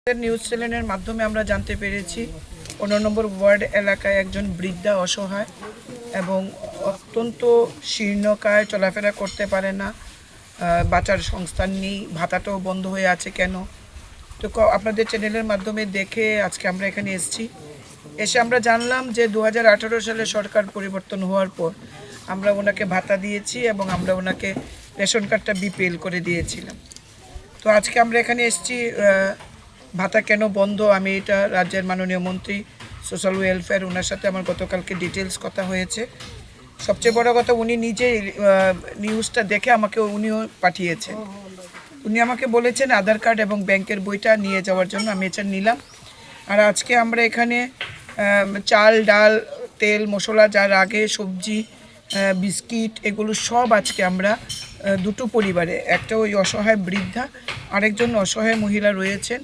News চ্যানেলের মাধ্যমে আমরা জানতে পেরেছি 15 নম্বর ওয়ার্ড এলাকায় একজন বৃদ্ধা অসহায় এবং অত্যন্ত শীর্ণকায় চলাফেরা করতে পারে না, বাঁচার সংস্থান নেই, ভাতাটাও বন্ধ হয়ে আছে কেন। তো আপনাদের চ্যানেলের মাধ্যমে দেখে আজকে আমরা এখানে এসে আমরা জানলাম যে 2018 সালে সরকার পরিবর্তন হওয়ার পর আমরা ওনাকে ভাতা দিয়েছি এবং আমরা ওনাকে রেশন কার্ডটা বিপিএল করে দিয়েছিলাম। তো আজকে আমরা এখানে এসেছি, ভাতা কেন বন্ধ, আমি এটা রাজ্যের মাননীয় মন্ত্রী সোশ্যাল ওয়েলফেয়ার, ওনার সাথে আমার গতকালকে ডিটেলস কথা হয়েছে। সবচেয়ে বড় কথা, উনি নিজে নিউজটা দেখে আমাকে উনিও পাঠিয়েছেন। উনি আমাকে বলেছেন আধার কার্ড এবং ব্যাংকের বইটা নিয়ে যাওয়ার জন্য, আমি এটা নিলাম। আর আজকে আমরা এখানে চাল, ডাল, তেল, মশলা, যার আগে সবজি, বিস্কিট, এগুলো সব আজকে আমরা দুটো পরিবারে, একটা ওই অসহায় বৃদ্ধা, আরেকজন অসহায় মহিলা রয়েছেন,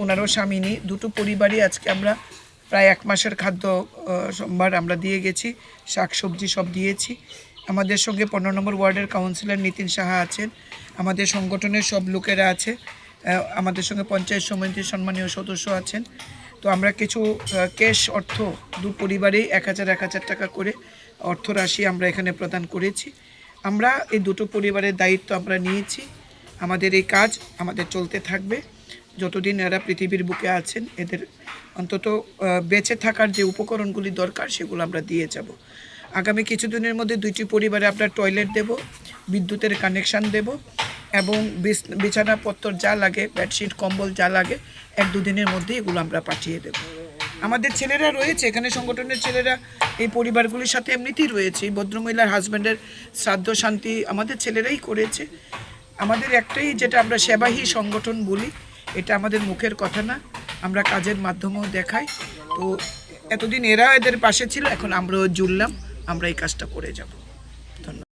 ওনারও স্বামী নেই, দুটো পরিবারই আজকে আমরা প্রায় 1 মাসের খাদ্য সোমবার আমরা দিয়ে গেছি, শাক সবজি সব দিয়েছি। আমাদের সঙ্গে 15 নম্বর ওয়ার্ডের কাউন্সিলর নিতিন সাহা আছেন, আমাদের সংগঠনের সব লোকেরা আছে, আমাদের সঙ্গে পঞ্চায়েত সমিতির সম্মানীয় সদস্য আছেন। তো আমরা কিছু ক্যাশ অর্থ দু পরিবারেই 1000 টাকা করে অর্থ রাশি আমরা এখানে প্রদান করেছি। আমরা এই দুটো পরিবারের দায়িত্ব আমরা নিয়েছি। আমাদের এই কাজ আমাদের চলতে থাকবে যতদিন এরা পৃথিবীর বুকে আছেন। এদের অন্তত বেঁচে থাকার যে উপকরণগুলি দরকার সেগুলো আমরা দিয়ে যাব। আগামী কিছুদিনের মধ্যে 2টি পরিবারে আমরা টয়লেট দেব, বিদ্যুতের কানেকশান দেব এবং বিছানাপত্র যা লাগে, বেডশিট, কম্বল যা লাগে 1-2 দিনের মধ্যে এগুলো আমরা পাঠিয়ে দেব। আমাদের ছেলেরা রয়েছে এখানে, সংগঠনের ছেলেরা এই পরিবারগুলির সাথে এমনিতেই রয়েছে। এই ভদ্রমহিলার হাজব্যান্ডের শ্রাদ্ধ শান্তি আমাদের ছেলেরাই করেছে। আমাদের একটাই, যেটা আমরা সেবাহী সংগঠন বলি, এটা আমাদের মুখের কথা না, আমরা কাজের মাধ্যমেও দেখাই। তো এতদিন এরা এদের পাশে ছিল, এখন আমরাও জুড়লাম, আমরা এই কাজটা করে যাব। ধন্যবাদ।